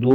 2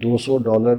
$200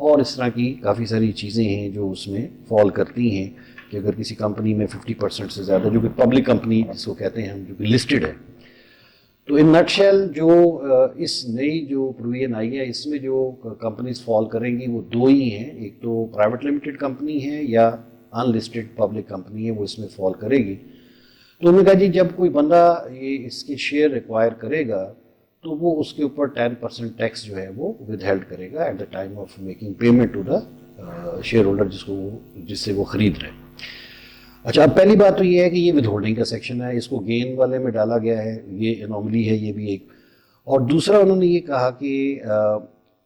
اور اس طرح کی کافی ساری چیزیں ہیں جو اس میں فال کرتی ہیں کہ اگر کسی کمپنی میں 50% سے زیادہ، جو کہ پبلک کمپنی جس کو کہتے ہیں ہم، جو کہ لسٹڈ ہے، تو ان نٹ شیل جو اس نئی جو پروویژن آئی ہے اس میں جو کمپنیز فال کریں گی وہ دو ہی ہیں، ایک تو پرائیویٹ لمیٹڈ کمپنی ہے یا ان لسٹڈ پبلک کمپنی ہے، وہ اس میں فال کرے گی. تو انہوں نے کہا جی جب کوئی بندہ یہ اس کے شیئر ایکوائر کرے گا تو وہ اس کے اوپر 10% ٹیکس جو ہے وہ ود ہیلڈ کرے گا at the time of making payment to the share holder جس سے وہ خرید رہے ہیں. اچھا، اب پہلی بات تو یہ ہے کہ یہ ود ہولڈنگ کا سیکشن ہے، اس کو گین والے میں ڈالا گیا ہے، یہ انوملی ہے یہ بھی ایک. اور دوسرا انہوں نے یہ کہا کہ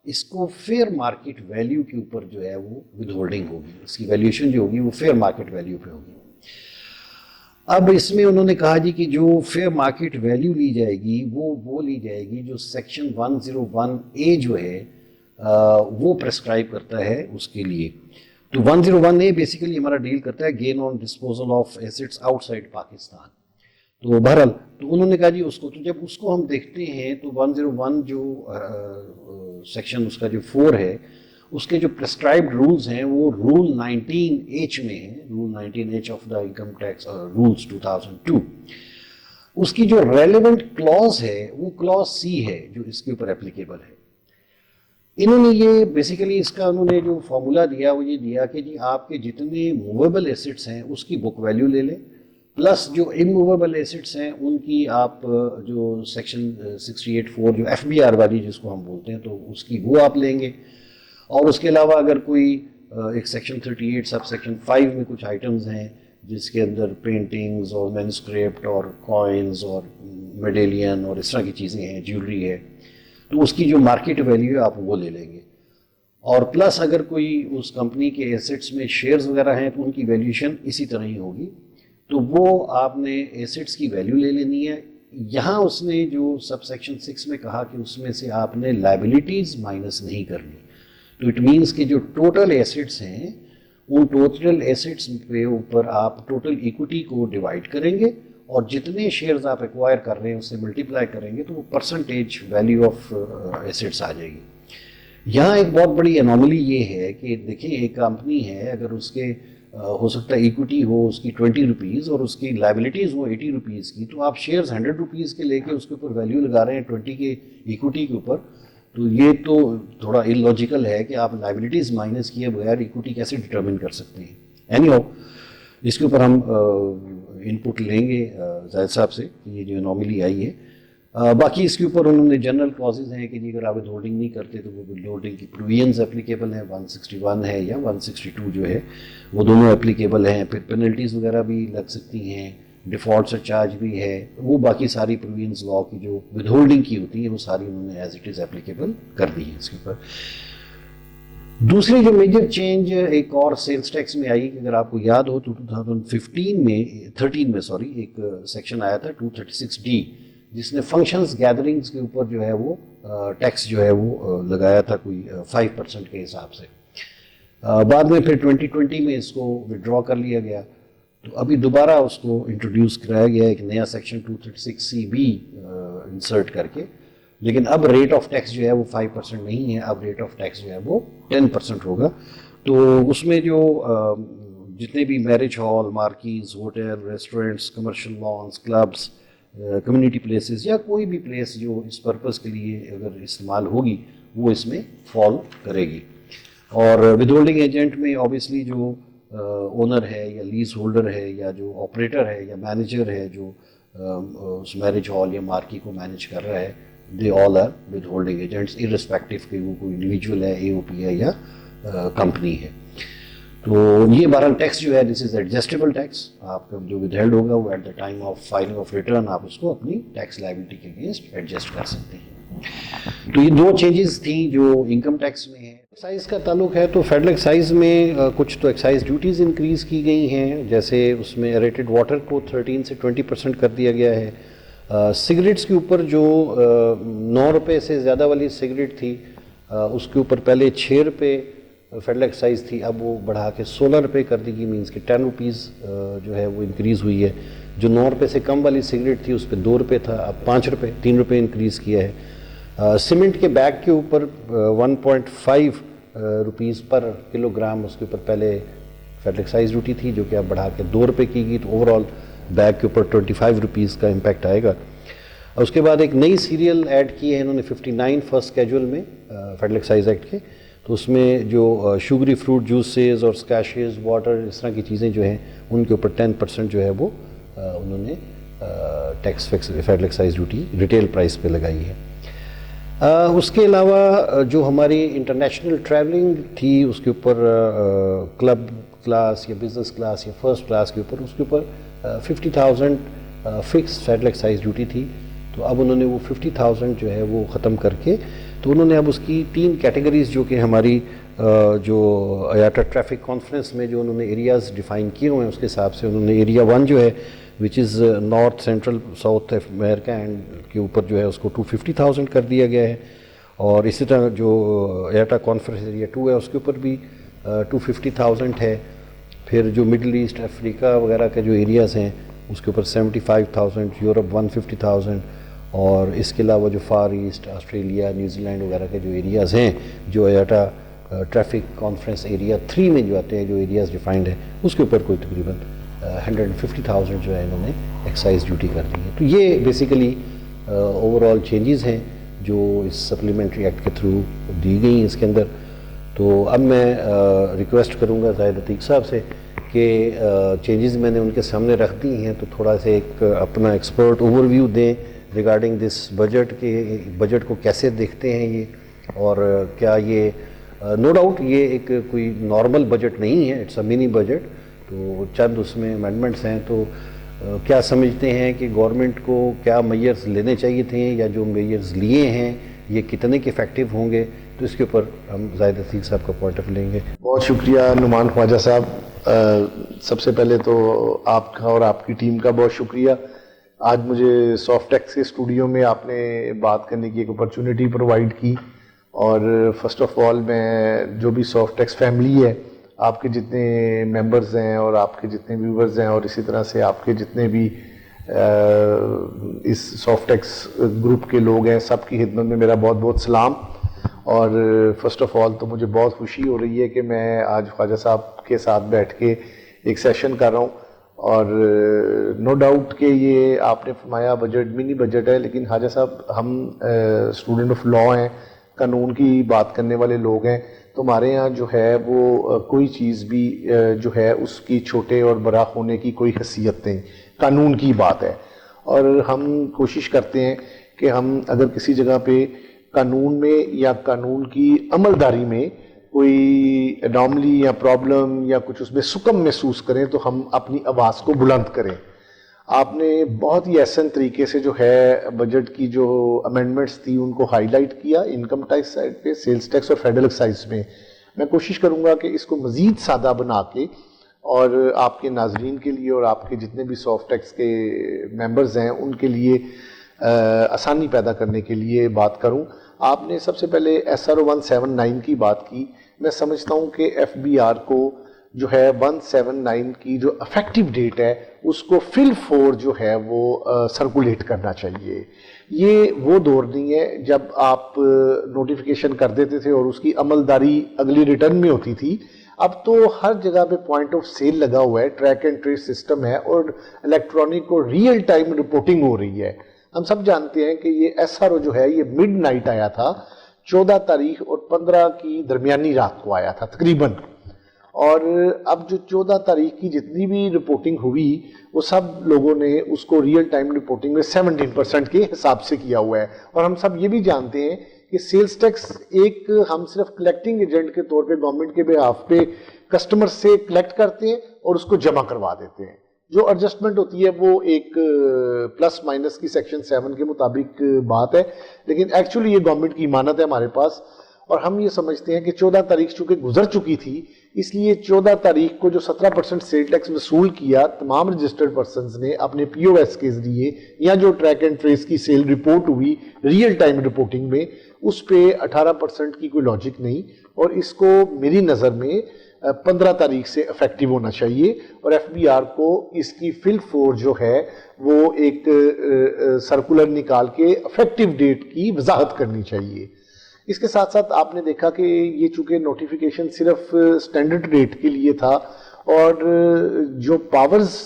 اس کو فیئر مارکیٹ ویلیو کے اوپر جو ہے وہ ود ہولڈنگ ہوگی، اس کی ویلیوشن جو ہوگی وہ فیئر مارکیٹ ویلیو پہ ہوگی. اب اس میں انہوں نے کہا جی کہ جو فیئر مارکیٹ ویلیو لی جائے گی وہ لی جائے گی جو سیکشن 101A جو ہے وہ پرسکرائب کرتا ہے اس کے لیے. تو 101A بیسیکلی ہمارا ڈیل کرتا ہے gain on disposal of assets out side Pakistan. تو بہرحال تو انہوں نے کہا جی اس کو، تو جب اس کو ہم دیکھتے ہیں تو 101 جو سیکشن اس کا جو 4 ہے اس کے جو پرسکرائبڈ رولز ہیں وہ رول 19H میں ہیں، rule 19H of the income tax rules 2002. اس کی جو ریلیونٹ کلاز ہے وہ کلاز C ہے جو اس کے اوپر اپلیکیبل ہے. انہوں نے یہ بیسیکلی اس کا انہوں نے جو فارمولا دیا وہ یہ دیا کہ جی آپ کے جتنے موویبل ایسٹس ہیں اس کی بک ویلیو لے لیں، پلس جو اموویبل ایسٹس ہیں ان کی آپ جو سیکشن 68(4) جو FBR والی جس کو ہم بولتے ہیں تو اس کی وہ آپ لیں گے. اور اس کے علاوہ اگر کوئی ایک سیکشن 38 سب سیکشن 5 میں کچھ آئٹمز ہیں جس کے اندر پینٹنگز اور مینوسکرپٹ اور کوائنز اور میڈیلین اور اس طرح کی چیزیں ہیں، جیولری ہے، تو اس کی جو مارکیٹ ویلیو ہے آپ وہ لے لیں گے. اور پلس اگر کوئی اس کمپنی کے ایسٹس میں شیئرز وغیرہ ہیں تو ان کی ویلیوشن اسی طرح ہی ہوگی، تو وہ آپ نے ایسٹس کی ویلیو لے لینی ہے. یہاں اس نے جو سب سیکشن 6 میں کہا کہ اس میں سے آپ نے لائبلٹیز مائنس نہیں کرنی. تو اٹ مینس کہ جو ٹوٹل ایسٹس ہیں ان ٹوٹل ایسٹس پہ اوپر آپ ٹوٹل ایکوٹی کو ڈیوائڈ کریں گے اور جتنے شیئرز آپ ایکوائر کر رہے ہیں اس سے ملٹیپلائی کریں گے تو وہ پرسنٹیج ویلیو آف ایسٹس آ جائے گی. یہاں ایک بہت بڑی انوملی یہ ہے کہ دیکھیں ایک کمپنی ہے، اگر اس کے ہو سکتا ہے ایکوٹی ہو اس کی 20 روپیز اور اس کی لائبلٹیز ہو 80 روپیز کی، تو آپ شیئرز 100 روپیز کے لے کے اس کے اوپر ویلیو لگا رہے ہیں 20 کے ایکوٹی کے اوپر، تو یہ تو تھوڑا ان لاجیکل ہے کہ آپ لائبلٹیز مائنس کیے بغیر ایکوٹی کیسے ڈٹرمن کر سکتے ہیں. اینی ہاؤ اس کے اوپر ہم ان پٹ لیں گے زاہد صاحب سے کہ یہ جو انوملی آئی ہے. باقی اس کے اوپر انہوں نے جنرل کلازز ہیں کہ جی اگر آپ ود ہولڈنگ نہیں کرتے تو وہ ود ہولڈنگ کی پروویژنز اپلیکیبل ہیں، 161 ہے یا 162 جو ہے وہ دونوں اپلیکیبل ہیں. پھر پینلٹیز وغیرہ بھی لگ سکتی ہیں، ڈیفالٹ چارج بھی ہے، وہ باقی ساری پروویژنز لاء کی جو ود ہولڈنگ کی ہوتی ہیں وہ ساری انہوں نے ایز اٹ از اپلیکیبل کر دی ہیں اس کے اوپر. دوسری جو میجر چینج ایک اور سیلز ٹیکس میں آئی کہ اگر آپ کو یاد ہو تو 2013 میں ایک سیکشن آیا تھا 236D جس نے فنکشنز گیدرنگز کے اوپر جو ہے وہ ٹیکس جو ہے وہ لگایا تھا کوئی 5% کے حساب سے. بعد میں پھر 2020 میں اس کو وڈرا کر لیا گیا، تو ابھی دوبارہ اس کو انٹروڈیوس کرایا گیا ایک نیا سیکشن 236CB انسرٹ کر کے، لیکن اب ریٹ آف ٹیکس جو ہے وہ 5% نہیں ہے، اب ریٹ آف ٹیکس جو ہے وہ 10% ہوگا. تو اس میں جو جتنے بھی marriage hall, marquees, hotel, restaurants, commercial lawns, clubs, community places یا کوئی بھی پلیس جو اس پرپز کے لیے اگر استعمال ہوگی وہ اس میں فال کرے گی. اور ود ہولڈنگ ایجنٹ میں اوبیسلی جو اونر ہے یا لیز ہولڈر ہے یا جو آپریٹر ہے یا مینیجر ہے جو اس میرج ہال یا مارکی کو مینیج کر رہا ہے، they all are withholding agents irrespective کہ وہ کوئی انڈیویجول ہے، AOP ہے یا کمپنی ہے. تو یہ بہرحال ٹیکس جو ہے دس از ایڈجسٹیبل ٹیکس، آپ کا جو ود ہیلڈ ہوگا وہ at the time of filing of return آپ اس کو اپنی ٹیکس لائبلٹی کے اگینسٹ ایڈجسٹ کر سکتے ہیں. تو یہ دو چینجز تھیں جو انکم ٹیکس میں ہیں. ایکسائز کا تعلق ہے تو فیڈرل ایکسائز میں کچھ تو ایکسائز ڈیوٹیز انکریز کی گئی ہیں، جیسے اس میں ایریٹڈ واٹر کو 13 سے 20% کر دیا گیا ہے. سگریٹس کے اوپر جو 9 روپے سے زیادہ والی سگریٹ تھی اس کے اوپر پہلے 6 روپے فیڈرل ایکسائز تھی، اب وہ بڑھا کے 16 روپے کر دی گئی، مینس کہ 10 روپیز جو ہے وہ انکریز ہوئی ہے. جو 9 روپے سے کم والی سگریٹ تھی اس پہ 2 روپے تھا، اب 5 روپے 3 روپے انکریز کیا ہے. سیمنٹ کے بیگ کے اوپر 1.5 روپیز پر کلو گرام اس کے اوپر پہلے فیڈرل ایکسائز ڈیوٹی تھی، جو کہ اب بڑھا کے 2 روپے کی گئی، تو اوور آل بیگ کے اوپر 25 روپیز کا امپیکٹ آئے گا. اور اس کے بعد ایک نئی سیریل ایڈ کی ہے انہوں نے 59 فرسٹ کیجول میں فیڈرل ایکسائز ایکٹ کے. تو اس میں جو شوگری فروٹ جوسز اور اسکیشز واٹر اس طرح کی چیزیں جو ہیں ان کے اوپر 10% جو ہے وہ انہوں نے tax federal excise duty retail price پہ لگائی ہے. اس کے علاوہ جو ہماری انٹرنیشنل ٹریولنگ تھی اس کے اوپر کلب کلاس یا بزنس کلاس یا فرسٹ کلاس کے اوپر، اس کے اوپر 50,000 فکس فیڈرل ایکسائز ڈیوٹی تھی. تو اب انہوں نے وہ 50,000 جو ہے وہ ختم کر کے تو انہوں نے اب اس کی 3 کیٹیگریز جو کہ ہماری جو ایاٹا ٹریفک کانفرنس میں جو انہوں نے ایریاز ڈیفائن کیے ہوئے ہیں اس کے حساب سے انہوں نے ایریا 1 جو ہے which is north central south America and کے اوپر جو ہے اس کو 250,000 کر دیا گیا ہے. اور اسی طرح جو ایاٹا کانفرنس ایریا 2 ہے اس کے اوپر بھی 250,000 ہے. پھر جو مڈل ایسٹ افریقہ وغیرہ کے جو ایریاز ہیں اس کے اوپر 75,000، یورپ 150,000، اور اس کے علاوہ جو فار ایسٹ آسٹریلیا نیوزی لینڈ وغیرہ کے جو ایریاز ہیں جو ایاٹا ٹریفک کانفرنس ایریا 3 میں جو آتے ہیں جو ایریاز ڈیفائنڈ ہیں اس کے اوپر کوئی تقریباً 150,000 جو ہے انہوں نے ایکسائز ڈیوٹی کر دی ہے. تو یہ بیسیکلی اوور آل چینجز ہیں جو اس سپلیمنٹری ایکٹ کے تھرو دی گئی ہیں اس کے اندر. تو اب میں ریکویسٹ کروں گا زاہد عتیق صاحب سے کہ چینجز میں نے ان کے سامنے رکھ دی ہیں تو تھوڑا سا ایک اپنا ایکسپرٹ اوور ویو دیں ریگارڈنگ دس بجٹ کے بجٹ کو کیسے دیکھتے ہیں یہ، اور کیا یہ نو ڈاؤٹ یہ ایک کوئی نارمل بجٹ نہیں ہے، اٹس اے منی بجٹ، تو چند اس میں امینڈمنٹس ہیں. تو کیا سمجھتے ہیں کہ گورنمنٹ کو کیا میئرز لینے چاہیے تھے یا جو میئرز لیے ہیں یہ کتنے کے افیکٹو ہوں گے؟ تو اس کے اوپر ہم زاہد عتیق صاحب کا پوائنٹ آف لیں گے. بہت شکریہ نعمان خواجہ صاحب. سب سے پہلے تو آپ کا اور آپ کی ٹیم کا بہت شکریہ. آج مجھے سافٹ ٹیکس کے اسٹوڈیو میں آپ نے بات کرنے کی ایک اپرچونٹی پرووائڈ کی، اور فرسٹ آف آل میں جو بھی سافٹ ٹیکس فیملی ہے، آپ کے جتنے ممبرز ہیں اور آپ کے جتنے ویورز ہیں اور اسی طرح سے آپ کے جتنے بھی اس سافٹ ٹیکس گروپ کے لوگ ہیں، سب کی خدمت میں میرا بہت بہت سلام. اور فرسٹ آف آل تو مجھے بہت خوشی ہو رہی ہے کہ میں آج خواجہ صاحب کے ساتھ بیٹھ کے ایک سیشن کر رہا ہوں. اور نو ڈاؤٹ کہ یہ آپ نے فرمایا بجٹ منی بجٹ ہے، لیکن خواجہ صاحب ہم اسٹوڈنٹ آف لا ہیں، قانون کی بات کرنے والے لوگ ہیں، تو ہمارے یہاں جو ہے وہ کوئی چیز بھی جو ہے اس کی چھوٹے اور بڑا ہونے کی کوئی حیثیت نہیں، قانون کی بات ہے. اور ہم کوشش کرتے ہیں کہ ہم اگر کسی جگہ پہ قانون میں یا قانون کی عملداری میں کوئی اناملی یا پرابلم یا کچھ اس میں سکم محسوس کریں تو ہم اپنی آواز کو بلند کریں. آپ نے بہت ہی احسن طریقے سے جو ہے بجٹ کی جو امینڈمنٹس تھی ان کو ہائی لائٹ کیا انکم ٹیکس سائڈ پہ، سیلز ٹیکس اور فیڈرل ایکسائز میں. میں کوشش کروں گا کہ اس کو مزید سادہ بنا کے اور آپ کے ناظرین کے لیے اور آپ کے جتنے بھی سافٹ ٹیکس کے ممبرز ہیں ان کے لیے آسانی پیدا کرنے کے لیے بات کروں. آپ نے سب سے پہلے ایس آر او 179 کی بات کی. میں سمجھتا ہوں کہ ایف بی آر کو جو ہے 179 کی جو افیکٹو ڈیٹ ہے اس کو فل فور جو ہے وہ سرکولیٹ کرنا چاہیے. یہ وہ دور نہیں ہے جب آپ نوٹیفیکیشن کر دیتے تھے اور اس کی عملداری اگلی ریٹرن میں ہوتی تھی. اب تو ہر جگہ پہ پوائنٹ آف سیل لگا ہوا ہے، ٹریک اینڈ ٹریس سسٹم ہے اور الیکٹرانک اور ریئل ٹائم رپورٹنگ ہو رہی ہے. ہم سب جانتے ہیں کہ یہ ایس آر او جو ہے یہ مڈ نائٹ آیا تھا، 14 تاریخ اور 15 کی درمیانی رات کو آیا تھا تقریباً. اور اب جو 14 تاریخ کی جتنی بھی رپورٹنگ ہوئی وہ سب لوگوں نے اس کو ریئل ٹائم رپورٹنگ میں 17% کے حساب سے کیا ہوا ہے. اور ہم سب یہ بھی جانتے ہیں کہ سیلز ٹیکس ایک ہم صرف کلیکٹنگ ایجنٹ کے طور پہ گورنمنٹ کے بہاف پہ کسٹمر سے کلیکٹ کرتے ہیں اور اس کو جمع کروا دیتے ہیں. جو ایڈجسٹمنٹ ہوتی ہے وہ ایک پلس مائنس کی سیکشن 7 کے مطابق بات ہے، لیکن ایکچولی یہ گورنمنٹ کی امانت ہے ہمارے پاس. اور ہم یہ سمجھتے ہیں کہ 14 تاریخ چونکہ گزر چکی تھی اس لیے 14 تاریخ کو جو 17% سیل ٹیکس وصول کیا تمام رجسٹرڈ پرسنز نے اپنے پی او ایس کے ذریعے یا جو ٹریک اینڈ ٹریس کی سیل رپورٹ ہوئی ریئل ٹائم رپورٹنگ میں اس پہ 18% کی کوئی لاجک نہیں. اور اس کو میری نظر میں 15 تاریخ سے افیکٹو ہونا چاہیے اور ایف بی آر کو اس کی فل فور جو ہے وہ ایک سرکولر نکال کے افیکٹو ڈیٹ کی وضاحت کرنی چاہیے. اس کے ساتھ ساتھ آپ نے دیکھا کہ یہ چونکہ نوٹیفیکیشن صرف اسٹینڈرڈ ریٹ کے لیے تھا اور جو پاورز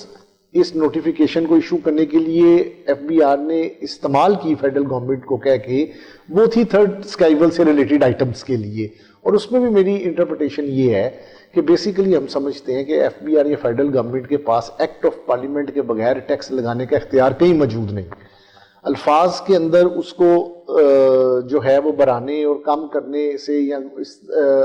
اس نوٹیفیکیشن کو ایشو کرنے کے لیے ایف بی آر نے استعمال کی فیڈرل گورنمنٹ کو کہہ کے وہ تھی تھرڈ اسکائیول سے ریلیٹڈ آئٹمس کے لیے. اور اس میں بھی میری انٹرپریٹیشن یہ ہے کہ بیسیکلی ہم سمجھتے ہیں کہ ایف بی آر یا فیڈرل گورنمنٹ کے پاس ایکٹ آف پارلیمنٹ کے بغیر ٹیکس لگانے کا اختیار کہیں موجود نہیں. الفاظ کے اندر اس کو جو ہے وہ بڑھانے اور کم کرنے سے یا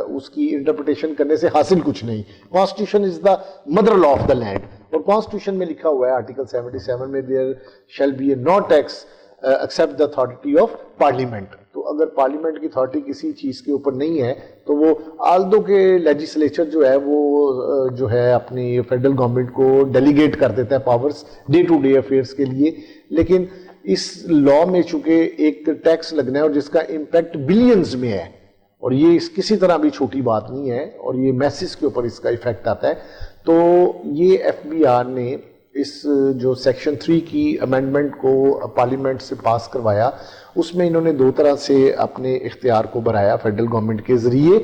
اس کی انٹرپریٹیشن کرنے سے حاصل کچھ نہیں. Constitution is the mother law of the land اور کانسٹیٹیوشن میں لکھا ہوا ہے آرٹیکل 77 میں there shall be a no tax except the authority of parliament. تو اگر پارلیمنٹ کی اتھارٹی کسی چیز کے اوپر نہیں ہے تو وہ آلدو کے لیجسلیچر جو ہے وہ جو ہے اپنی فیڈرل گورنمنٹ کو ڈیلیگیٹ کر دیتا ہے powers day to day affairs کے لیے. لیکن اس لا میں چونکہ ایک ٹیکس لگنا ہے اور جس کا امپیکٹ بلینز میں ہے اور یہ کسی طرح بھی چھوٹی بات نہیں ہے اور یہ میسز کے اوپر اس کا ایفیکٹ آتا ہے, تو یہ ایف بی آر نے اس جو سیکشن 3 کی امینڈمنٹ کو پارلیمنٹ سے پاس کروایا اس میں انہوں نے دو طرح سے اپنے اختیار کو بڑھایا فیڈرل گورنمنٹ کے ذریعے.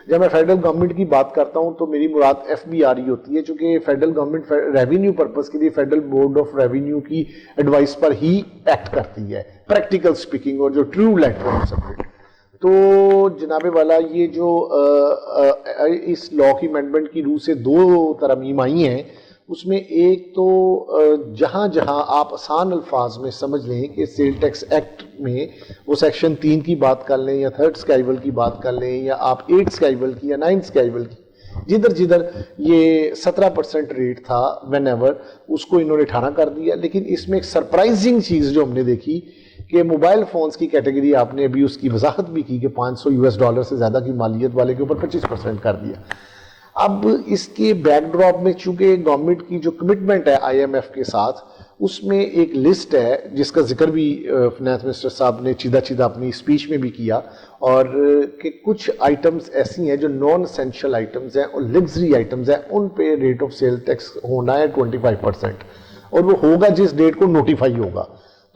جب میں فیڈرل گورنمنٹ کی بات کرتا ہوں تو میری مراد ایف بی آر ہی ہوتی ہے چونکہ فیڈرل گورنمنٹ ریونیو پرپز کے لیے فیڈرل بورڈ آف ریونیو کی ایڈوائس پر ہی ایکٹ کرتی ہے پریکٹیکل سپیکنگ اور جو ٹرو لیٹر آف سبجیکٹ. تو جناب والا یہ جو اس لا کی امینڈمنٹ کی روح سے دو ترامیم آئی ہیں اس میں ایک تو جہاں جہاں آپ آسان الفاظ میں سمجھ لیں کہ سیل ٹیکس ایکٹ میں وہ سیکشن 3 کی بات کر لیں یا تھرڈ اسکائیول کی بات کر لیں یا آپ 8 اسکائیول کی یا 9 اسکائیول کی, جدھر یہ 17% ریٹ تھا وین ایور اس کو انہوں نے 18 کر دیا. لیکن اس میں ایک سرپرائزنگ چیز جو ہم نے دیکھی کہ موبائل فونز کی کیٹیگری آپ نے ابھی اس کی وضاحت بھی کی کہ $500 سے زیادہ کی مالیت والے کے اوپر 25% کر دیا. اب اس کے بیک ڈراپ میں چونکہ گورنمنٹ کی جو کمٹمنٹ ہے آئی ایم ایف کے ساتھ اس میں ایک لسٹ ہے جس کا ذکر بھی فائنانس منسٹر صاحب نے چیدہ اپنی اسپیچ میں بھی کیا اور کہ کچھ آئٹمز ایسی ہیں جو نان اسینشل آئٹمز ہیں اور لگژری آئٹمز ہیں ان پہ ریٹ آف سیل ٹیکس ہونا ہے 25% اور وہ ہوگا جس ڈیٹ کو نوٹیفائی ہوگا.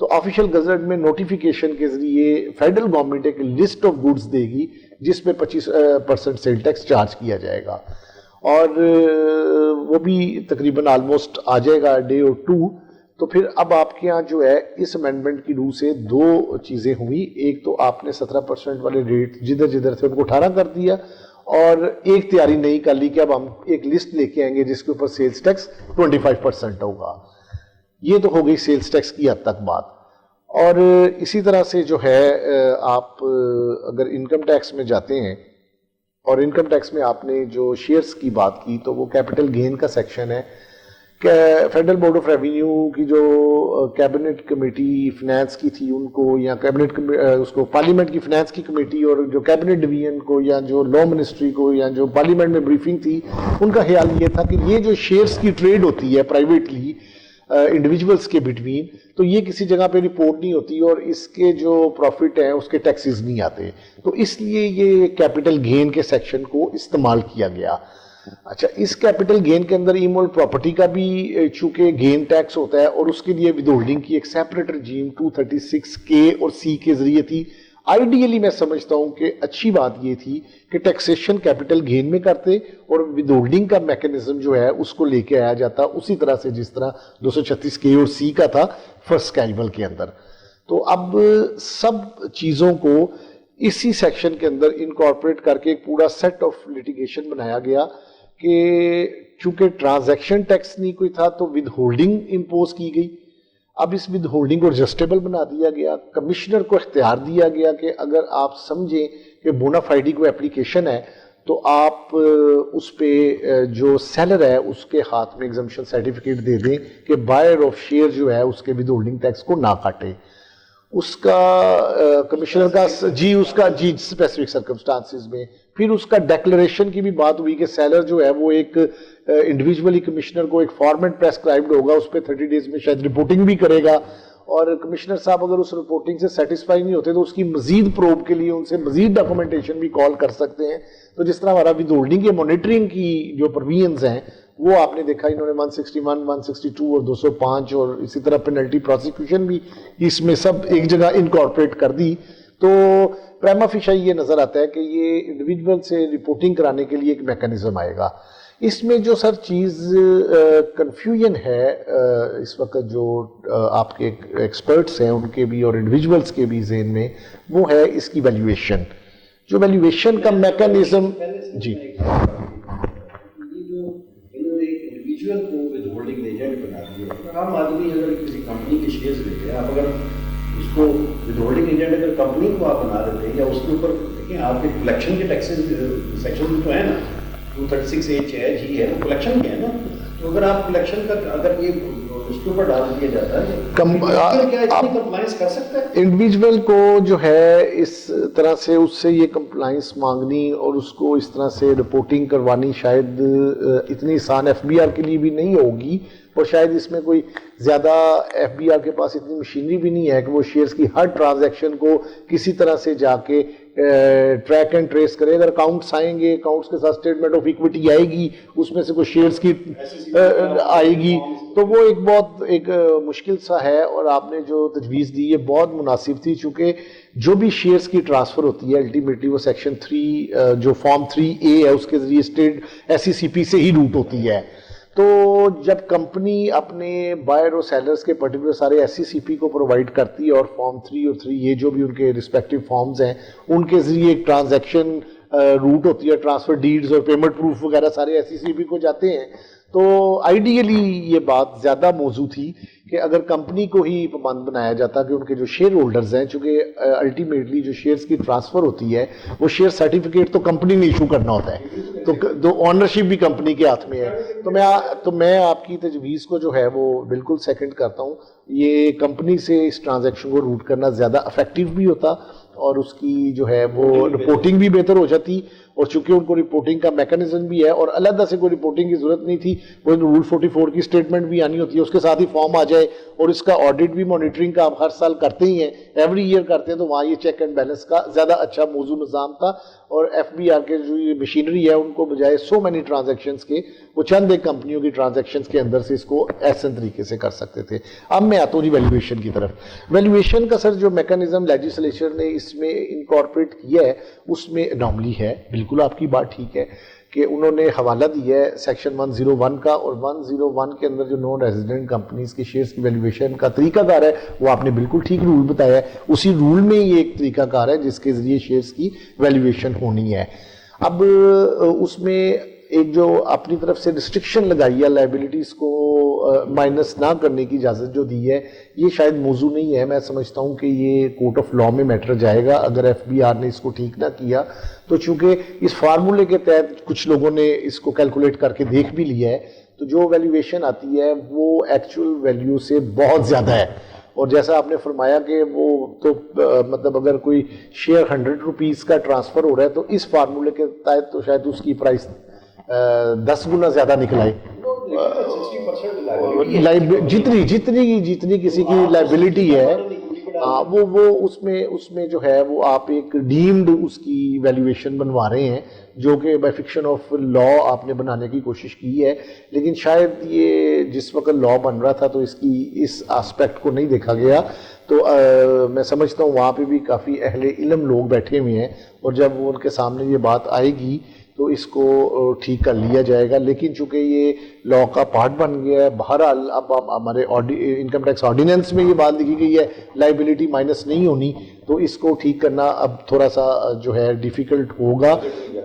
تو آفیشیل گزٹ میں نوٹیفیکیشن کے ذریعے فیڈرل گورنمنٹ ایک لسٹ آف گڈز دے گی جس پہ 25% سیل ٹیکس چارج کیا جائے گا اور وہ بھی تقریباً آلموسٹ آ جائے گا ڈے اور 2. تو پھر اب آپ کے ہاں جو ہے اس امینڈمنٹ کی روح سے دو چیزیں ہوئی. ایک تو آپ نے 17% والے ریٹ جدھر سے ان کو 18 کر دیا اور ایک تیاری نہیں کر لی کہ اب ہم ایک لسٹ لے کے آئیں گے جس کے اوپر سیلز ٹیکس 25% ہوگا. یہ تو ہو گئی سیلز ٹیکس کی حد تک بات. اور اسی طرح سے جو ہے آپ اگر انکم ٹیکس میں جاتے ہیں اور انکم ٹیکس میں آپ نے جو شیئرز کی بات کی تو وہ کیپٹل گین کا سیکشن ہے کہ فیڈرل بورڈ آف ریونیو کی جو کیبنٹ کمیٹی فنانس کی تھی ان کو یا کیبنٹ اس کو پارلیمنٹ کی فنانس کی کمیٹی اور جو کیبنٹ ڈویژن کو یا جو لا منسٹری کو یا جو پارلیمنٹ میں بریفنگ تھی ان کا خیال یہ تھا کہ یہ جو شیئرز کی ٹریڈ ہوتی ہے پرائیویٹلی انڈیویجولز کے بٹوین تو یہ کسی جگہ پہ رپورٹ نہیں ہوتی اور اس کے جو پروفٹ ہیں اس کے ٹیکسز نہیں آتے. تو اس لیے یہ کیپٹل گین کے سیکشن کو استعمال کیا گیا. اچھا, اس کیپٹل گین کے اندر ایمول پراپرٹی کا بھی چونکہ گین ٹیکس ہوتا ہے اور اس کے لیے ود ہولڈنگ کی ایک سیپریٹ رجیم 236K اور C کے ذریعے تھی. آئیڈیلی میں سمجھتا ہوں کہ اچھی بات یہ تھی کہ ٹیکسیشن کیپٹل گین میں کرتے اور ود ہولڈنگ کا میکنزم جو ہے اس کو لے کے آیا جاتا اسی طرح سے جس طرح 236K اور C کا تھا فرسٹ اسکائیول کے اندر. تو اب سب چیزوں کو اسی سیکشن کے اندر انکارپوریٹ کر کے ایک پورا سیٹ آف لیٹیگیشن بنایا گیا کہ چونکہ ٹرانزیکشن ٹیکس نہیں کوئی تھا تو ود ہولڈنگ امپوز کی گئی. اب اس ود ہولڈنگ کو ایڈجسٹیبل بنا دیا گیا. کمشنر کو اختیار دیا گیا کہ اگر آپ سمجھیں کہ بونا فائیڈی کو اپلیکیشن ہے تو آپ اس پہ جو سیلر ہے اس کے ہاتھ میں ایگزمپشن سرٹیفکیٹ دے دیں کہ بائر آف شیئر جو ہے اس کے ود ہولڈنگ ٹیکس کو نہ کاٹے. اس کا کمشنر کا اس کا اسپیسیفک سرکمسٹانسز میں پھر اس کا ڈیکلریشن کی بھی بات ہوئی کہ سیلر جو ہے وہ ایک انڈیویجولی کمشنر کو ایک فارمیٹ پریسکرائبڈ ہوگا اس پہ 30 ڈیز میں شاید رپورٹنگ بھی کرے گا اور کمشنر صاحب اگر اس رپورٹنگ سے سیٹسفائی نہیں ہوتے تو اس کی مزید پروب کے لیے ان سے مزید ڈاکومنٹیشن بھی کال کر سکتے ہیں. تو جس طرح ہمارا ود ہولڈنگ کے مانیٹرنگ کی جو پروویژنز ہیں وہ آپ نے دیکھا انہوں نے 161, 162 اور 205 اور اسی طرح پینلٹی پروسیکیوشن بھی اس میں سب ایک جگہ انکارپوریٹ کر دی. تو پریما فیشا یہ نظر آتا ہے کہ یہ انڈیویجول سے رپورٹنگ کرانے کے لیے ایک میکانزم آئے گا. اس میں جو سر چیز کنفیوژن ہے اس وقت جو آپ کے ایکسپرٹس ہیں ان کے بھی اور انڈیویجولس کے بھی ذہن میں، وہ ہے اس کی ویلیویشن. جو ویلیویشن کا میکانزم جی انڈیویجول کو ود ہولڈنگ ایجنٹ بنا دیا. عام آدمی اگر کسی کمپنی کے شیئرز لیتے ہیں، آپ اگر اس کو ود ہولڈنگ ایجنٹ اگر کمپنی کو آپ بنا دیتے ہیں یا اس کے اوپر دیکھیں آپ کے کلیکشن کے ٹیکسز سیکشن تو ہے نا، 236H ہے جی ہے، کلیکشن کے ہے نا. تو اگر آپ کلیکشن کا اگر یہ اس کے اوپر ڈال دیا جاتا ہے کیا اس کی کمپلائنس کر سکتا ہے؟ انڈیویجول کو جو ہے اس طرح سے اس سے یہ کمپلائنس مانگنی اور اس کو اس طرح سے رپورٹنگ کروانی شاید اتنی آسان ایف بی آر کے لیے بھی نہیں ہوگی، اور شاید اس میں کوئی زیادہ ایف بی آر کے پاس اتنی مشینری بھی نہیں ہے کہ وہ شیئرز کی ہر ٹرانزیکشن کو کسی طرح سے جا کے ٹریک اینڈ ٹریس کرے. اگر اکاؤنٹس آئیں گے، اکاؤنٹس کے ساتھ اسٹیٹمنٹ آف ایکویٹی آئے گی، اس میں سے کوئی شیئرز کی آئے گی، تو وہ ایک بہت ایک مشکل سا ہے. اور آپ نے جو تجویز دی یہ بہت مناسب تھی، چونکہ جو بھی شیئرز کی ٹرانسفر ہوتی ہے الٹیمیٹلی وہ سیکشن 3 جو فارم 3A ہے اس کے ذریعے اسٹیٹ SECP سے ہی روٹ ہوتی ہے. تو جب کمپنی اپنے بائر اور سیلرز کے پرٹیکولر سارے SECP کو پرووائڈ کرتی ہے اور فارم 3 اور 3A جو بھی ان کے رسپیکٹیو فارمز ہیں ان کے ذریعے ایک ٹرانزیکشن روٹ ہوتی ہے، ٹرانسفر ڈیڈز اور پیمنٹ پروف وغیرہ سارے SECP کو جاتے ہیں. تو آئیڈیلی یہ بات زیادہ موزوں تھی کہ اگر کمپنی کو ہی پابند بنایا جاتا کہ ان کے جو شیئر ہولڈرز ہیں، چونکہ الٹیمیٹلی جو شیئرز کی ٹرانسفر ہوتی ہے وہ شیئر سرٹیفکیٹ تو کمپنی نے ایشو کرنا ہوتا ہے، تو آنرشپ بھی کمپنی کے ہاتھ میں ہے. تو میں آپ کی تجویز کو جو ہے وہ بالکل سیکنڈ کرتا ہوں. یہ کمپنی سے اس ٹرانزیکشن کو روٹ کرنا زیادہ افیکٹو بھی ہوتا اور اس کی جو ہے وہ رپورٹنگ بھی بہتر ہو جاتی. اور چونکہ ان کو رپورٹنگ کا میکانزم بھی ہے اور علیحدہ سے کوئی رپورٹنگ کی ضرورت نہیں تھی، وہ رول 44 کی اسٹیٹمنٹ بھی آنی ہوتی ہے، اس کے ساتھ ہی فارم آ جائے اور اس کا آڈٹ بھی مانیٹرنگ کا آپ ہر سال کرتے ہی ہیں، ایوری ایئر کرتے ہیں. تو وہاں یہ چیک اینڈ بیلنس کا زیادہ اچھا موضوع نظام تھا. اور ایف بی آر کے جو یہ مشینری ہے ان کو بجائے سو مینی ٹرانزیکشنز کے وہ چند ایک کمپنیوں کی ٹرانزیکشنز کے اندر سے اس کو احسن طریقے سے کر سکتے تھے. اب میں آتا ہوں جی ویلیویشن کی طرف. ویلیویشن کا سر جو میکانزم لیجسلیچر نے اس میں انکارپوریٹ کیا ہے اس میں انوملی ہے. بالکل آپ کی بات ٹھیک ہے کہ انہوں نے حوالہ دیا ہے سیکشن 101 کا، اور 101 کے اندر جو نان ریزیڈنٹ کمپنیز کے شیئرز کی ویلیویشن کا طریقہ کار ہے وہ آپ نے بالکل ٹھیک رول بتایا ہے. اسی رول میں یہ ایک طریقہ کار ہے جس کے ذریعے شیئرز کی ویلیویشن ہونی ہے. اب اس میں ایک جو اپنی طرف سے ریسٹرکشن لگائی ہے لائبلٹیز کو مائنس نہ کرنے کی اجازت جو دی ہے، یہ شاید موضوع نہیں ہے. میں سمجھتا ہوں کہ یہ کورٹ آف لاء میں میٹر جائے گا اگر ایف بی آر نے اس کو ٹھیک نہ کیا تو. چونکہ اس فارمولے کے تحت کچھ لوگوں نے اس کو کیلکولیٹ کر کے دیکھ بھی لیا ہے، تو جو ویلیویشن آتی ہے وہ ایکچوئل ویلیو سے بہت زیادہ ہے. اور جیسا آپ نے فرمایا کہ وہ تو مطلب اگر کوئی شیئر 100 روپیز کا ٹرانسفر ہو رہا ہے تو اس فارمولے کے تحت تو شاید اس کی پرائس 10 گنا زیادہ نکل آئے. جتنی کسی کی لائبلٹی ہے وہ اس میں جو ہے وہ آپ ایک ڈیمڈ اس کی ویلیویشن بنوا رہے ہیں جو کہ بائی فکشن آف لا آپ نے بنانے کی کوشش کی ہے. لیکن شاید یہ جس وقت لا بن رہا تھا تو اس آسپیکٹ کو نہیں دیکھا گیا. تو میں سمجھتا ہوں وہاں پہ بھی کافی اہل علم لوگ بیٹھے ہوئے ہیں اور جب وہ ان کے سامنے یہ بات آئے گی تو اس کو ٹھیک کر لیا جائے گا. لیکن چونکہ یہ لا کا پارٹ بن گیا ہے، بہرحال اب ہمارے انکم ٹیکس آرڈیننس میں یہ بات لکھی گئی ہے لائبلٹی مائنس نہیں ہونی، تو اس کو ٹھیک کرنا اب تھوڑا سا جو ہے ڈیفیکلٹ ہوگا.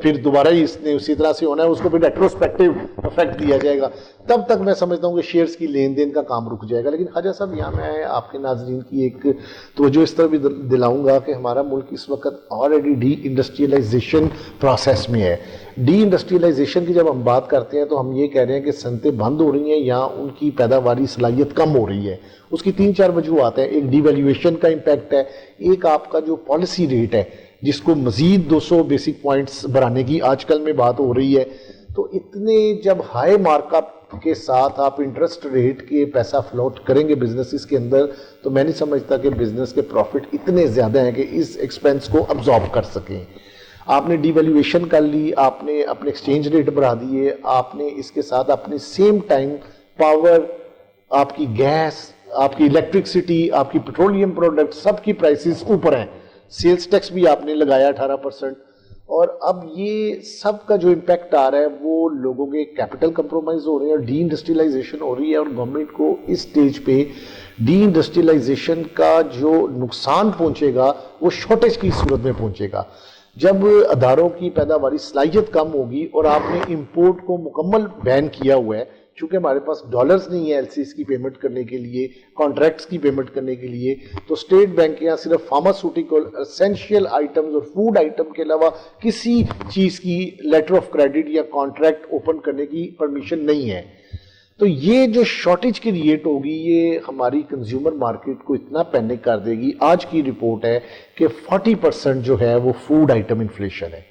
پھر دوبارہ ہی اس نے اسی طرح سے ہونا ہے، اس کو پھر ریٹروسپیکٹیو افیکٹ دیا جائے گا. تب تک میں سمجھتا ہوں کہ شیئرز کی لین دین کا کام رک جائے گا. لیکن خواجہ صاحب یہاں میں آپ کے ناظرین کی ایک توجہ اس طرح بھی دلاؤں گا کہ ہمارا ملک اس وقت آلریڈی ڈی انڈسٹریلائزیشن پروسیس میں ہے. ڈی انڈسٹریلائزیشن کی جب ہم بات کرتے ہیں تو ہم یہ کہہ رہے ہیں کہ صنعتیں بند ہو رہی ہیں یا ان کی پیداواری صلاحیت کم ہو رہی ہے. اس کی 3-4 وجوہات ہیں. ایک ڈی ویلیویشن کا امپیکٹ ہے، ایک آپ کا جو پالیسی ریٹ ہے جس کو مزید 200 بیسک پوائنٹس بڑھانے کی آج کل میں بات ہو رہی ہے. تو اتنے جب ہائی مارک اپ کے ساتھ آپ انٹرسٹ ریٹ کے پیسہ فلوٹ کریں گے بزنسز کے اندر تو میں نہیں سمجھتا کہ بزنس کے پروفٹ اتنے زیادہ ہیں کہ اس ایکسپینس کو ابزارب کر سکیں. آپ نے ڈی ویلیویشن کر لی، آپ نے اپنے ایکسچینج ریٹ بڑھا دیے، آپ نے اس کے ساتھ اپنے سیم ٹائم پاور، آپ کی گیس، آپ کی الیکٹرکسٹی، آپ کی پیٹرولیم پروڈکٹ سب کی پرائسز اوپر ہیں. سیلز ٹیکس بھی آپ نے لگایا 18%. اور اب یہ سب کا جو امپیکٹ آ رہا ہے وہ لوگوں کے کیپٹل کمپرومائز ہو رہے ہیں اور ڈی انڈسٹریلائزیشن ہو رہی ہے. اور گورنمنٹ کو اس سٹیج پہ ڈی انڈسٹریلائزیشن کا جو نقصان پہنچے گا وہ شارٹیج کی صورت میں پہنچے گا. جب اداروں کی پیداواری صلاحیت کم ہوگی اور آپ نے امپورٹ کو مکمل بین کیا ہوا ہے, چونکہ ہمارے پاس ڈالرز نہیں ہے ایل سیز کی پیمنٹ کرنے کے لیے, کانٹریکٹس کی پیمنٹ کرنے کے لیے, تو اسٹیٹ بینک یہاں صرف فارماسوٹیکل اسینشیل آئٹمز اور فوڈ آئٹم کے علاوہ کسی چیز کی لیٹر آف کریڈٹ یا کانٹریکٹ اوپن کرنے کی پرمیشن نہیں ہے. تو یہ جو شارٹیج کی ریٹ ہوگی یہ ہماری کنزیومر مارکیٹ کو اتنا پینک کر دے گی. آج کی رپورٹ ہے کہ 40% جو ہے وہ فوڈ آئٹم انفلیشن ہے.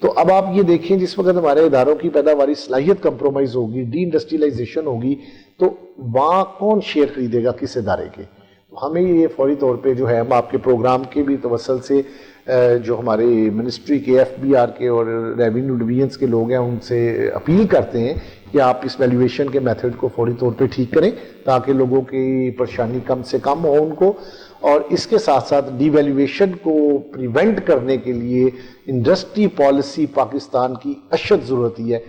تو اب آپ یہ دیکھیں جس وقت ہمارے اداروں کی پیداواری صلاحیت کمپرومائز ہوگی, ڈی انڈسٹریلائزیشن ہوگی, تو وہاں کون شیئر خریدے گا کس ادارے کے؟ تو ہمیں یہ فوری طور پہ جو ہے ہم آپ کے پروگرام کے بھی توسل سے جو ہمارے منسٹری کے ایف بی آر کے اور ریونیو ڈویژنس کے لوگ ہیں ان سے اپیل کرتے ہیں کہ آپ اس ویلیویشن کے میتھڈ کو فوری طور پہ ٹھیک کریں تاکہ لوگوں کی پریشانی کم سے کم ہو ان کو. اور اس کے ساتھ ساتھ ڈی ویلیویشن کو پریونٹ کرنے کے لیے انڈسٹری پالیسی پاکستان کی اشد ضرورت ہے.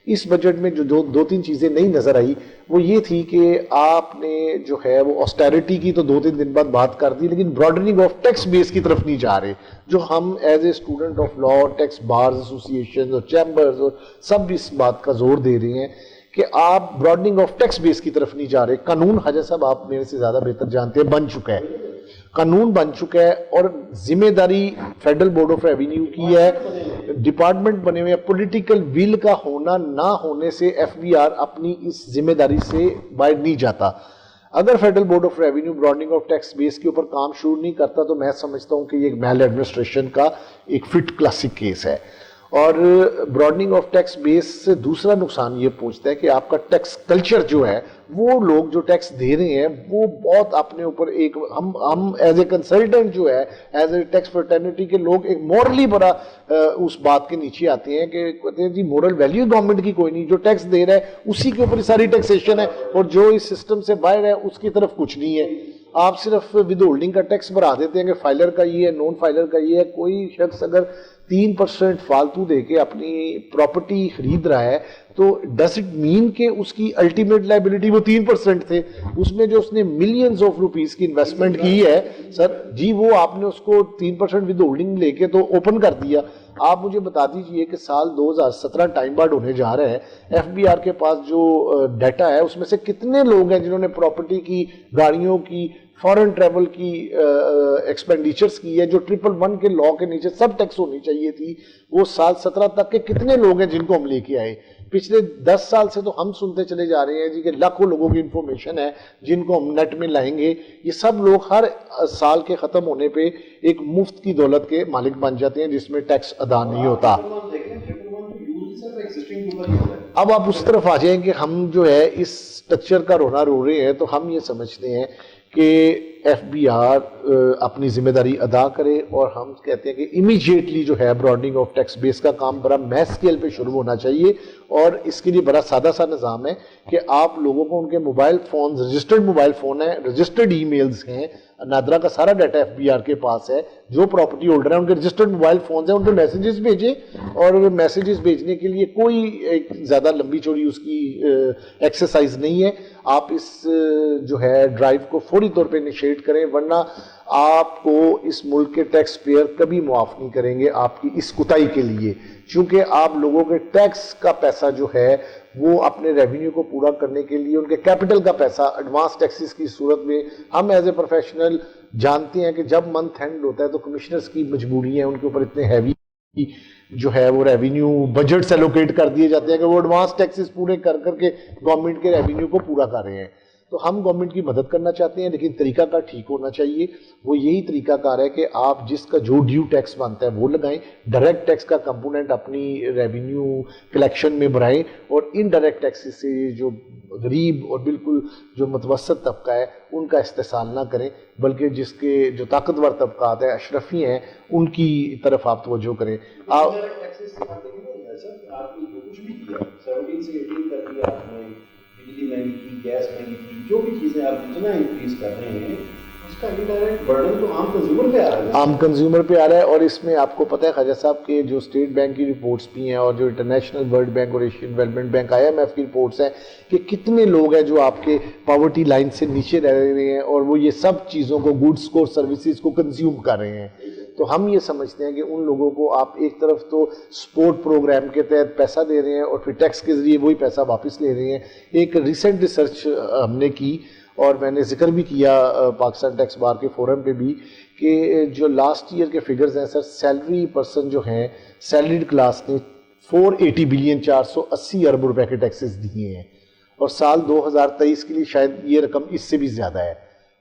اس بجٹ میں جو دو تین چیزیں نہیں نظر آئی وہ یہ تھی کہ آپ نے جو ہے وہ آسٹیرٹی کی تو 2-3 دن بعد بات کر دی, لیکن براڈننگ آف ٹیکس بیس کی طرف نہیں جا رہے, جو ہم as a student of law, tax bars association اور چیمبرز اور سب اس بات کا زور دے رہے ہیں کہ آپ براڈننگ آف ٹیکس بیس کی طرف نہیں جا رہے. قانون حاجہ صاحب آپ میرے سے زیادہ بہتر جانتے ہیں بن چکا ہے, قانون بن چکا ہے اور ذمہ داری فیڈرل بورڈ آف ریونیو کی ہے, ڈپارٹمنٹ بنے ہوئے ہیں. پولیٹیکل ویل کا ہونا نہ ہونے سے ایف بی آر اپنی اس ذمہ داری سے باہر نہیں جاتا. اگر Federal Board of Revenue broadening of tax base کے اوپر کام شروع نہیں کرتا تو میں سمجھتا ہوں کہ یہ ایک میل ایڈمنسٹریشن کا ایک فٹ کلاسک کیس ہے. اور براڈننگ آف ٹیکس بیس سے دوسرا نقصان یہ پہنچتا ہے کہ آپ کا ٹیکس کلچر جو ہے, وہ لوگ جو ٹیکس دے رہے ہیں وہ بہت اپنے اوپر ایک ہم ایز اے کنسلٹنٹ جو ہے ایز اے ٹیکس فرٹرنیٹی کے لوگ ایک مورلی بڑا اس بات کے نیچے آتے ہیں کہ کہتے ہیں جی مورل ویلیو گورنمنٹ کی کوئی نہیں, جو ٹیکس دے رہا ہے اسی کے اوپر ساری ٹیکسیشن ہے اور جو اس سسٹم سے باہر ہے اس کی طرف کچھ نہیں ہے. آپ صرف ود ہولڈنگ کا ٹیکس بڑھا دیتے ہیں کہ فائلر کا یہ ہے, نون فائلر کا یہ ہے. کوئی شخص اگر 3% فالتو دے کے اپنی پراپرٹی خرید رہا ہے تو ڈز اٹ مین کہ اس کی الٹیمیٹ لائبلٹی وہ 3% تھے, اس میں جو اس نے ملینز آف روپیز کی انویسٹمنٹ کی ہے سر جی وہ آپ نے اس کو 3% ود ہولڈنگ لے کے تو اوپن کر دیا. آپ مجھے بتا دیجئے کہ سال 2017 ٹائم بارڈ ہونے جا رہا ہے, ایف بی آر کے پاس جو ڈیٹا ہے اس میں سے کتنے لوگ ہیں جنہوں نے پراپرٹی کی, گاڑیوں کی, فارن ٹریول کی ایکسپینڈیچرز کی ہے جو 111 کے لا کے نیچے سب ٹیکس ہونی چاہیے تھی, وہ سال 17 تک کے کتنے لوگ ہیں جن کو ہم لے کے آئے. پچھلے 10 سال سے تو ہم سنتے چلے جا رہے ہیں جی کہ لاکھوں لوگوں کی انفارمیشن ہے جن کو ہم نیٹ میں لائیں گے. یہ سب لوگ ہر سال کے ختم ہونے پہ ایک مفت کی دولت کے مالک بن جاتے ہیں جس میں ٹیکس ادا نہیں ہوتا. اب آپ اس طرف آ جائیں کہ ہم جو ہے اس اسٹرکچر کا رونا رو رہے ہیں, تو ہم یہ سمجھتے ہیں کہ ایف بی آر اپنی ذمہ داری ادا کرے اور ہم کہتے ہیں کہ امیجیٹلی جو ہے براڈننگ آف ٹیکس بیس کا کام بڑا میس اسکیل پہ شروع ہونا چاہیے. اور اس کے لیے بڑا سادہ سا نظام ہے کہ آپ لوگوں کو ان کے mobile phones, registered mobile phone ہیں, رجسٹرڈ ای میلز ہیں, نادرا کا سارا ڈیٹا ایف بی آر کے پاس ہے, جو پراپرٹی ہولڈر ہیں ان کے رجسٹرڈ موبائل فونز ہیں, ان کے میسیجز بھیجیں. اور میسیجز بھیجنے کے لیے کوئی ایک زیادہ لمبی چوڑی اس کی ایکسرسائز نہیں ہے. آپ اس جو ہے ڈرائیو کو فوری طور پہ انیشیٹ کریں, ورنہ آپ کو اس ملک کے ٹیکس پیئر کبھی معاف نہیں کریں گے آپ کی اس کوتاہی کے لیے, چونکہ آپ لوگوں کے ٹیکس کا پیسہ جو ہے وہ اپنے ریونیو کو پورا کرنے کے لیے ان کے کیپٹل کا پیسہ ایڈوانس ٹیکسز کی صورت میں ہم ایز اے پروفیشنل جانتے ہیں کہ جب منتھ اینڈ ہوتا ہے تو کمشنرز کی مجبوری ہے, ان کے اوپر اتنے ہیوی جو ہے وہ ریونیو بجٹس ایلوکیٹ کر دیے جاتے ہیں کہ وہ ایڈوانس ٹیکسز پورے کر کے گورنمنٹ کے ریونیو کو پورا کر رہے ہیں. تو ہم گورنمنٹ کی مدد کرنا چاہتے ہیں, لیکن طریقہ کار ٹھیک ہونا چاہیے. وہ یہی طریقہ کار ہے کہ آپ جس کا جو ڈیو ٹیکس بنتا ہے وہ لگائیں, ڈائریکٹ ٹیکس کا کمپوننٹ اپنی ریونیو کلیکشن میں بڑھائیں, اور ان ڈائریکٹ ٹیکس سے جو غریب اور بالکل جو متوسط طبقہ ہے ان کا استحصال نہ کریں, بلکہ جس کے جو طاقتور طبقات ہیں, اشرفی ہیں, ان کی طرف آپ توجہ کریں. آپ نے جو کچھ بھی کیا 17 سے 18 کر دیا, آپ نے بجلی مہنگی کی, گیس مہنگی کی, جو بھی چیزیں آپ جتنا انکریز کر رہے ہیں اس کا انڈائریکٹ برڈن تو عام کنزیومر پہ آ رہا ہے. عام کنزیومر پہ آ رہا ہے. اور اس میں آپ کو پتہ ہے خواجہ صاحب کے جو اسٹیٹ بینک کی رپورٹس بھی ہیں اور جو انٹرنیشنل ورلڈ بینک اور ایشین ڈیولپمنٹ بینک IMF کی رپورٹس ہیں کہ کتنے لوگ ہیں جو آپ کے پاورٹی لائن سے نیچے رہ رہے ہیں اور وہ یہ سب چیزوں کو گڈس کو سروسز کو کنزیوم کر رہے ہیں. تو ہم یہ سمجھتے ہیں کہ ان لوگوں کو آپ ایک طرف تو سپورٹ پروگرام کے تحت پیسہ دے رہے ہیں اور پھر ٹیکس کے ذریعے وہی پیسہ واپس لے رہے ہیں. ایک ریسنٹ ریسرچ ہم نے کی اور میں نے ذکر بھی کیا پاکستان ٹیکس بار کے فورم پہ بھی کہ جو لاسٹ ایئر کے فگرز ہیں سر, سیلری پرسن جو ہیں سیلریڈ کلاس نے 480 بلین 480 ارب روپے کے ٹیکسز دیے ہیں اور سال 2023 کے لیے شاید یہ رقم اس سے بھی زیادہ ہے.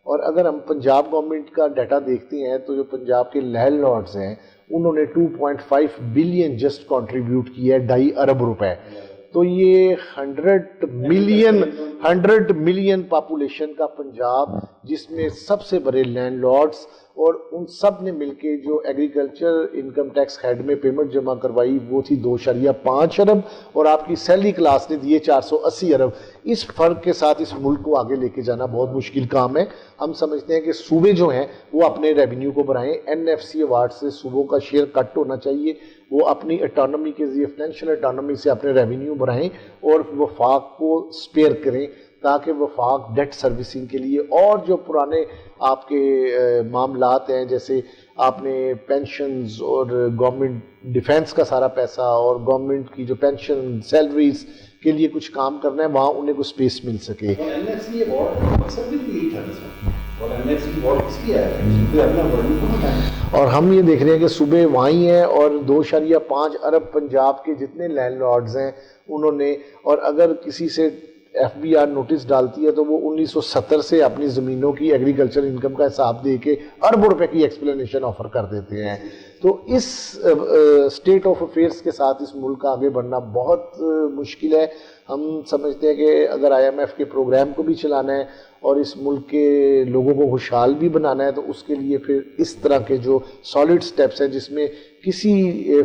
اور اگر ہم پنجاب گورنمنٹ کا ڈیٹا دیکھتے ہیں تو جو پنجاب کے لینڈ لارڈز ہیں انہوں نے 2.5 بلین جسٹ کنٹریبیوٹ کیا ہے 2.5 ارب روپے. تو یہ 100 ملین پاپولیشن کا پنجاب جس میں سب سے بڑے لینڈ لارڈز اور ان سب نے مل کے جو ایگریکلچر انکم ٹیکس ہیڈ میں پیمنٹ جمع کروائی وہ تھی 2.5 ارب اور آپ کی سیلری کلاس نے دیے 480 ارب. اس فرق کے ساتھ اس ملک کو آگے لے کے جانا بہت مشکل کام ہے. ہم سمجھتے ہیں کہ صوبے جو ہیں وہ اپنے ریونیو کو بڑھائیں. NFC ایوارڈ سے صوبوں کا شیئر کٹ ہونا چاہیے. وہ اپنی اٹانومی کے ذریعے فائنینشیل اٹانومی سے اپنے ریونیو بڑھائیں اور وفاق کو سپیئر کریں تاکہ وفاق ڈیٹ سروسنگ کے لیے اور جو پرانے آپ کے معاملات ہیں جیسے آپ نے پینشنز اور گورنمنٹ ڈیفینس کا سارا پیسہ اور گورنمنٹ کی جو پینشن سیلریز کے لیے کچھ کام کرنا ہے وہاں انہیں کو سپیس مل سکے. NFC ایوارڈ مقصد بھی یہی تھا سر. اور NFC ایوارڈ کس لیے آیا ہے؟ اپنا برڈن کو ہٹانا ہے. اور ہم یہ دیکھ رہے ہیں کہ صوبے وہیں ہیں اور 2.5 ارب پنجاب کے جتنے لینڈ لارڈز ہیں انہوں نے, اور اگر کسی سے FBR نوٹس ڈالتی ہے تو وہ 1970 سے اپنی زمینوں کی ایگریکلچر انکم کا حساب دے کے اربوں روپے کی ایکسپلینیشن آفر کر دیتے ہیں. تو اس سٹیٹ آف افیئرس کے ساتھ اس ملک کا آگے بڑھنا بہت مشکل ہے. ہم سمجھتے ہیں کہ اگر IMF کے پروگرام کو بھی چلانا ہے اور اس ملک کے لوگوں کو خوشحال بھی بنانا ہے تو اس کے لیے پھر اس طرح کے جو سالڈ سٹیپس ہیں جس میں کسی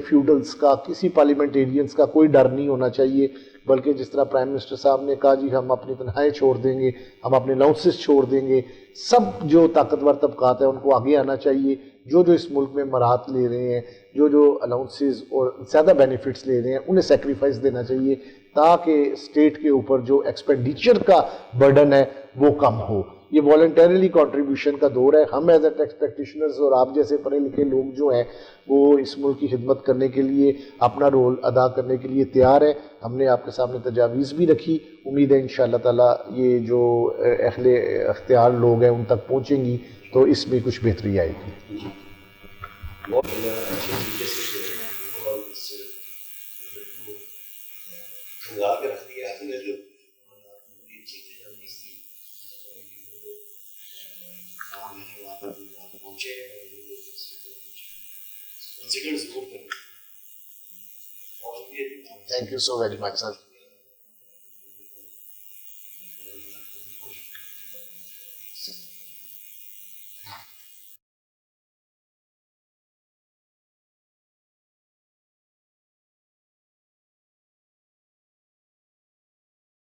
فیوڈلز کا کسی پارلیمنٹیرینز کا کوئی ڈر نہیں ہونا چاہیے, بلکہ جس طرح پرائم منسٹر صاحب نے کہا جی ہم اپنی تنخواہیں چھوڑ دیں گے, ہم اپنے الاؤنسز چھوڑ دیں گے, سب جو طاقتور طبقات ہیں ان کو آگے آنا چاہیے. جو اس ملک میں مراحت لے رہے ہیں, جو الاؤنسز اور زیادہ بینیفٹس لے رہے ہیں انہیں سیکریفائس دینا چاہیے تاکہ اسٹیٹ کے اوپر جو ایکسپینڈیچر کا برڈن ہے وہ کم ہو. یہ والنٹریلی کنٹریبیوشن کا دور ہے. ہم ایز اے ٹیکس پریکٹیشنرز اور آپ جیسے پڑھے لکھے لوگ جو ہیں وہ اس ملک کی خدمت کرنے کے لیے اپنا رول ادا کرنے کے لیے تیار ہیں. ہم نے آپ کے سامنے تجاویز بھی رکھی. امید ہے انشاءاللہ تعالیٰ یہ جو اہل اختیار لوگ ہیں ان تک پہنچیں گی تو اس میں کچھ بہتری آئے گی. بہت اچھے طریقے سے جو ہے اور اس لگا کے رکھ دیا آپ نے جو چیزیں کام ہے وہاں پر پہنچے کنسیڈر ضرور کریں. Thank you so very much sir.